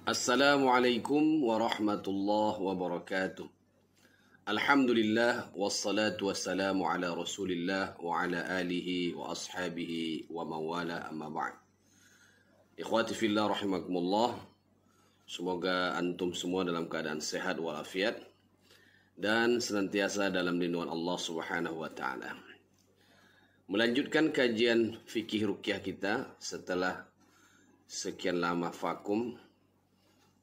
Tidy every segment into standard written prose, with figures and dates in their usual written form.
Assalamualaikum warahmatullahi wabarakatuh. Alhamdulillah wassalatu wassalamu ala Rasulillah wa ala alihi wa ashabihi wa mawala amma ba'd. Ikhwati fillah rahimakumullah. Semoga antum semua dalam keadaan sehat walafiat dan senantiasa dalam lindungan Allah Subhanahu wa taala. Melanjutkan kajian fikih ruqyah kita setelah sekian lama vakum.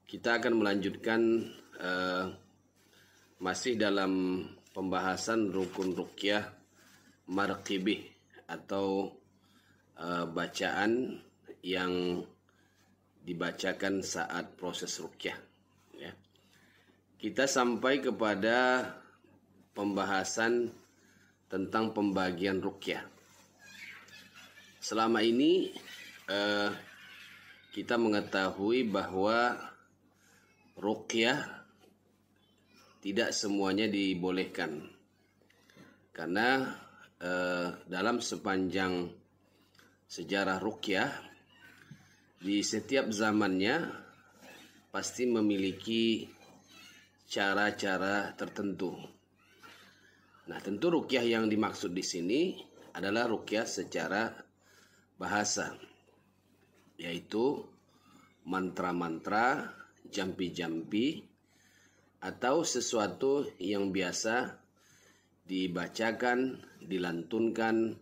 Kita akan melanjutkan masih dalam pembahasan rukun ruqyah marqibih atau bacaan yang dibacakan saat proses ruqyah. Ya. Kita sampai kepada pembahasan tentang pembagian ruqyah. Selama ini kita mengetahui bahwa ruqyah tidak semuanya dibolehkan karena dalam sepanjang sejarah ruqyah di setiap zamannya pasti memiliki cara-cara tertentu. Nah, tentu ruqyah yang dimaksud di sini adalah ruqyah secara bahasa, yaitu mantra-mantra, jampi-jampi, atau sesuatu yang biasa dibacakan, dilantunkan,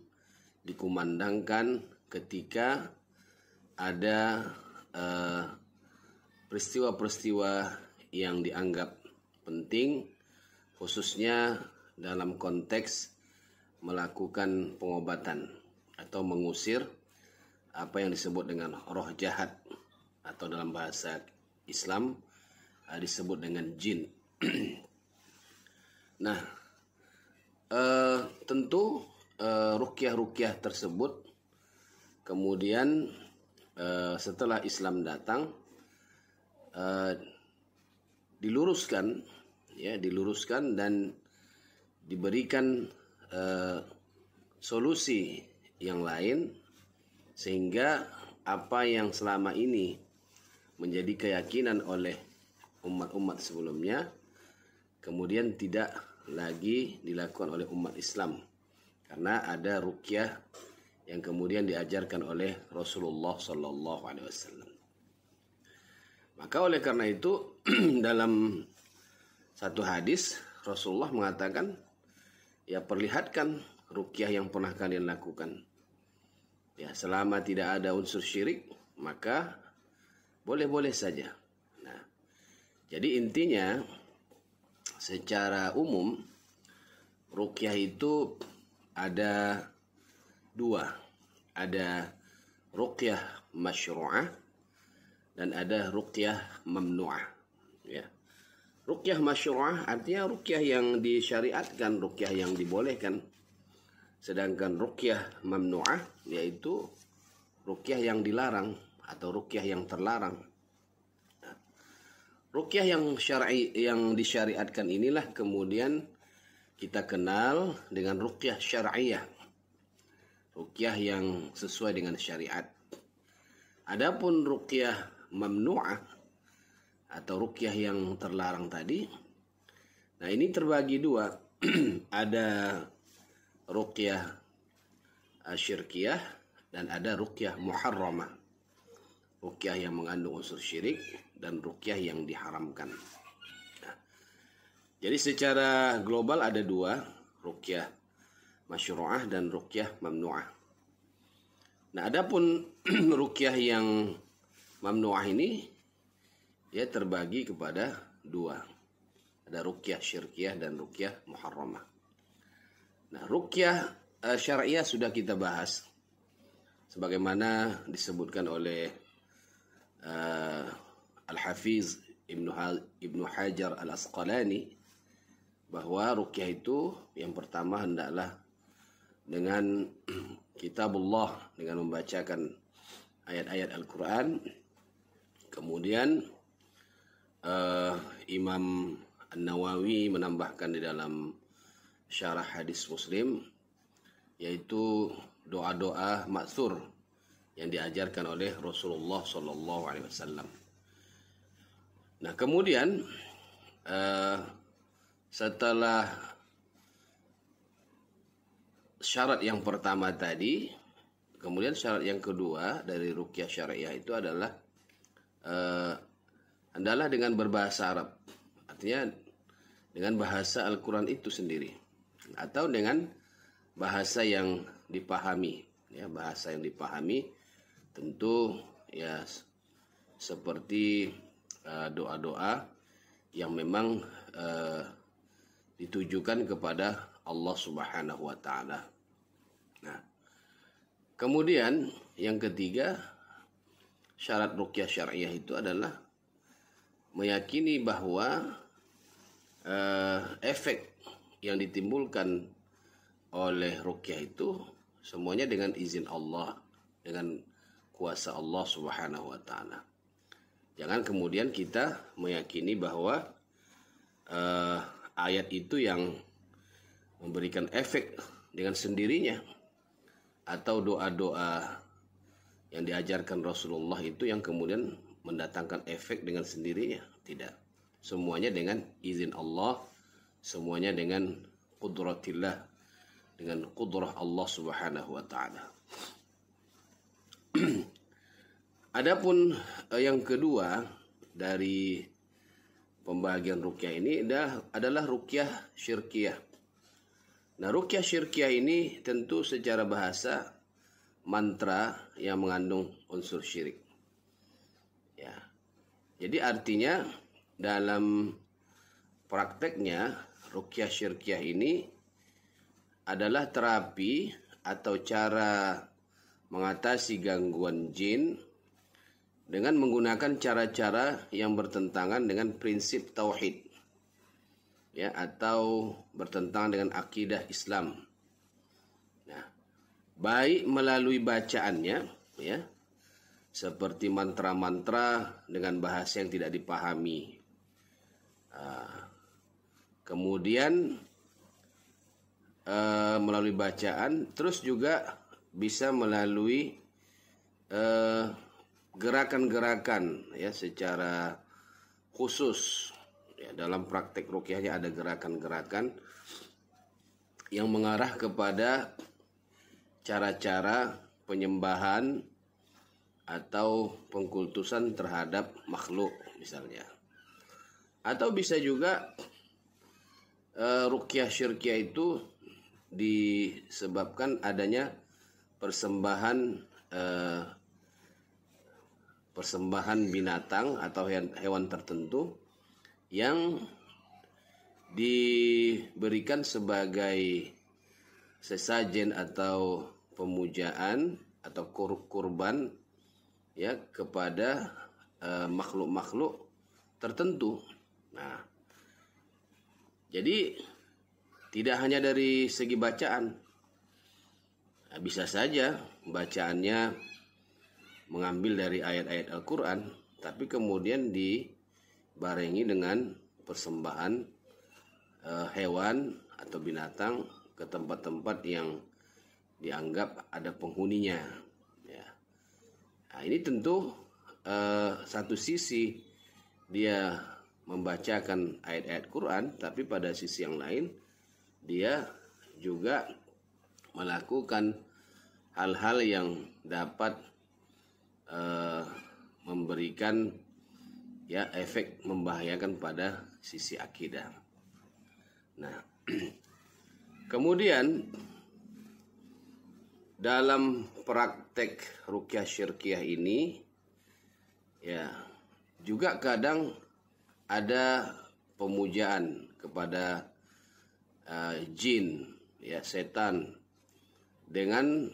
dikumandangkan ketika ada peristiwa-peristiwa yang dianggap penting, khususnya dalam konteks melakukan pengobatan atau mengusir apa yang disebut dengan roh jahat, atau dalam bahasa Islam disebut dengan jin. Nah, tentu ruqyah-ruqyah tersebut kemudian setelah Islam datang diluruskan dan diberikan solusi yang lain, sehingga apa yang selama ini menjadi keyakinan oleh umat-umat sebelumnya kemudian tidak lagi dilakukan oleh umat Islam, karena ada ruqyah yang kemudian diajarkan oleh Rasulullah Sallallahu Alaihi Wasallam. Maka oleh karena itu dalam satu hadis Rasulullah mengatakan, ya, perlihatkan ruqyah yang pernah kalian lakukan. Ya, selama tidak ada unsur syirik maka boleh-boleh saja. Nah, jadi intinya secara umum ruqyah itu ada dua. Ada ruqyah masyru'ah dan ada ruqyah mamnu'ah. Ya. Ruqyah masyru'ah artinya ruqyah yang disyariatkan, ruqyah yang dibolehkan. Sedangkan ruqyah mamnu'ah yaitu ruqyah yang dilarang atau ruqyah yang terlarang. Nah, ruqyah yang syar'i yang disyariatkan inilah kemudian kita kenal dengan ruqyah syar'iyah. Ruqyah yang sesuai dengan syariat. Adapun ruqyah mamnu'ah atau ruqyah yang terlarang tadi, nah ini terbagi dua. Ada ruqyah syirkiyah dan ada ruqyah muharramah. Ruqyah yang mengandung unsur syirik dan ruqyah yang diharamkan. Nah, jadi secara global ada dua, ruqyah masyru'ah dan ruqyah mamnu'ah. Nah, adapun ruqyah yang mamnu'ah ini ya terbagi kepada dua. Ada ruqyah syirkiyah dan ruqyah muharramah. Nah, ruqyah syariah sudah kita bahas sebagaimana disebutkan oleh Al-Hafiz Ibnu Hajar Al-Asqalani, bahwa ruqyah itu yang pertama hendaklah dengan kitabullah, dengan membacakan ayat-ayat Al-Quran. Kemudian Imam An-Nawawi menambahkan di dalam syarah hadis Muslim, yaitu doa-doa ma'thur yang diajarkan oleh Rasulullah Sallallahu Alaihi Wasallam. Nah, kemudian setelah syarat yang pertama tadi, kemudian syarat yang kedua dari ruqyah syariah itu adalah adalah dengan berbahasa Arab. Artinya dengan bahasa Al-Quran itu sendiri, atau dengan bahasa yang dipahami, ya, bahasa yang dipahami tentu ya seperti doa-doa yang memang ditujukan kepada Allah Subhanahu wa taala. Nah, kemudian yang ketiga, syarat ruqyah syariah itu adalah meyakini bahwa efek yang ditimbulkan oleh ruqyah itu semuanya dengan izin Allah, dengan kuasa Allah Subhanahu wa taala. Jangan kemudian kita meyakini bahwa ayat itu yang memberikan efek dengan sendirinya, atau doa-doa yang diajarkan Rasulullah itu yang kemudian mendatangkan efek dengan sendirinya. Tidak. Semuanya dengan izin Allah, semuanya dengan qudratillah, dengan qudrah Allah Subhanahu wa taala. Adapun yang kedua dari pembagian ruqyah ini adalah ruqyah syirkiyah. Nah, ruqyah syirkiyah ini tentu secara bahasa mantra yang mengandung unsur syirik. Ya. Jadi artinya dalam prakteknya ruqyah syirkiyah ini adalah terapi atau cara mengatasi gangguan jin dengan menggunakan cara-cara yang bertentangan dengan prinsip tauhid, ya, atau bertentangan dengan akidah Islam. Nah, baik melalui bacaannya, ya, seperti mantra-mantra dengan bahasa yang tidak dipahami. Kemudian melalui bacaan, terus juga bisa melalui gerakan-gerakan, ya, secara khusus. Ya, dalam praktek ruqyahnya ada gerakan-gerakan yang mengarah kepada cara-cara penyembahan atau pengkultusan terhadap makhluk misalnya. Atau bisa juga ruqyah syirkiyah itu disebabkan adanya persembahan binatang atau hewan tertentu yang diberikan sebagai sesajen atau pemujaan atau kurban, ya, kepada makhluk-makhluk tertentu. Nah, jadi tidak hanya dari segi bacaan. Nah, bisa saja bacaannya mengambil dari ayat-ayat Al-Quran, tapi kemudian dibarengi dengan persembahan hewan atau binatang ke tempat-tempat yang dianggap ada penghuninya. Ya. Nah, ini tentu satu sisi dia membacakan ayat-ayat Quran, tapi pada sisi yang lain dia juga melakukan hal-hal yang dapat memberikan, ya, efek membahayakan pada sisi akidah. Nah, kemudian dalam praktek ruqyah syirkiyah ini, ya, juga kadang ada pemujaan kepada jin, ya, setan, dengan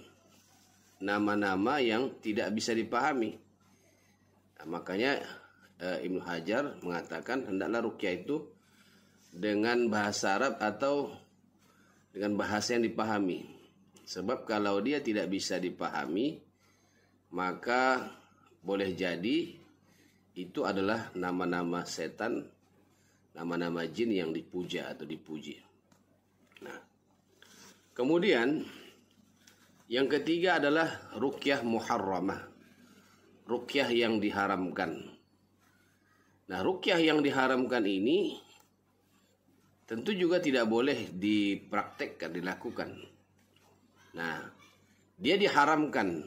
nama-nama yang tidak bisa dipahami. Nah, makanya Ibnu Hajar mengatakan hendaklah ruqyah itu dengan bahasa Arab atau dengan bahasa yang dipahami. Sebab kalau dia tidak bisa dipahami, maka boleh jadi itu adalah nama-nama setan, nama-nama jin yang dipuja atau dipuji. Nah, kemudian yang ketiga adalah ruqyah muharramah, ruqyah yang diharamkan. Nah, ruqyah yang diharamkan ini tentu juga tidak boleh dipraktekkan, dilakukan. Nah, dia diharamkan,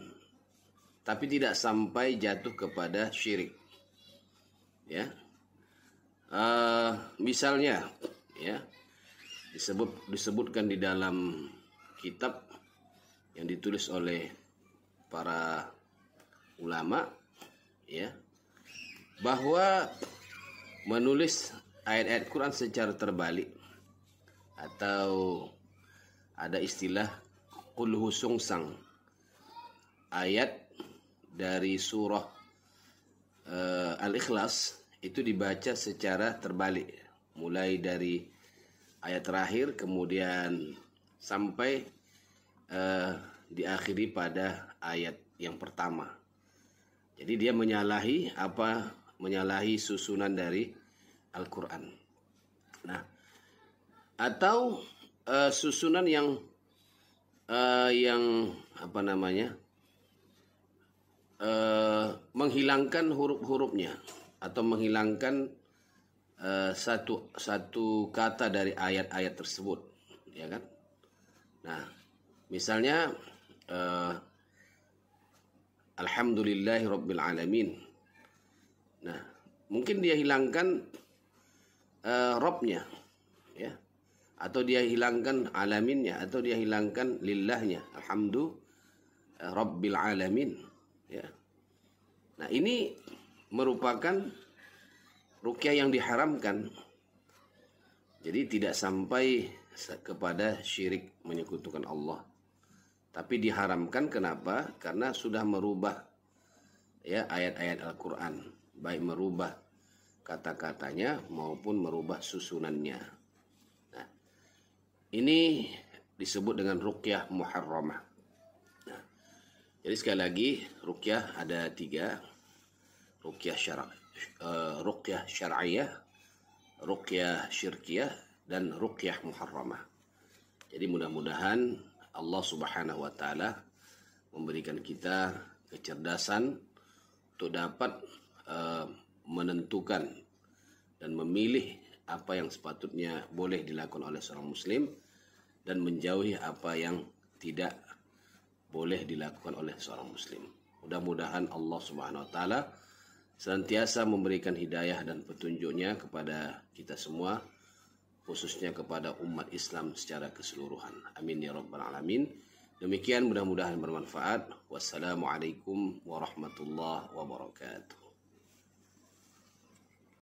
tapi tidak sampai jatuh kepada syirik. Ya, misalnya, ya, disebutkan di dalam kitab yang ditulis oleh para ulama, ya, bahwa menulis ayat-ayat Quran secara terbalik, atau ada istilah qul sungsang, ayat dari surah Al-Ikhlas itu dibaca secara terbalik, mulai dari ayat terakhir kemudian sampai diakhiri pada ayat yang pertama. Jadi dia menyalahi susunan dari Al-Quran. Nah, atau susunan yang menghilangkan huruf-hurufnya, atau menghilangkan satu kata dari ayat-ayat tersebut, ya kan? Nah, misalnya Alhamdulillahi Rabbil Alamin. Nah, mungkin dia hilangkan Robnya, ya, atau dia hilangkan alaminnya, atau dia hilangkan lillahnya, alhamdu Rabbil Alamin, ya. Nah, ini merupakan ruqyah yang diharamkan. Jadi tidak sampai kepada syirik, menyekutukan Allah. Tapi diharamkan kenapa? Karena sudah merubah, ya, ayat-ayat Al-Quran, baik merubah kata-katanya maupun merubah susunannya. Nah, ini disebut dengan ruqyah muharramah. Nah, jadi sekali lagi, ruqyah ada 3. Ruqyah syar'iyah, ruqyah syirkiyah, dan ruqyah muharramah. Jadi mudah-mudahan Allah Subhanahu wa taala memberikan kita kecerdasan untuk dapat menentukan dan memilih apa yang sepatutnya boleh dilakukan oleh seorang muslim, dan menjauhi apa yang tidak boleh dilakukan oleh seorang muslim. Mudah-mudahan Allah Subhanahu wa taala senantiasa memberikan hidayah dan petunjuknya kepada kita semua, khususnya kepada umat Islam secara keseluruhan. Amin ya rabbal alamin. Demikian, mudah-mudahan bermanfaat. Wassalamualaikum warahmatullahi wabarakatuh.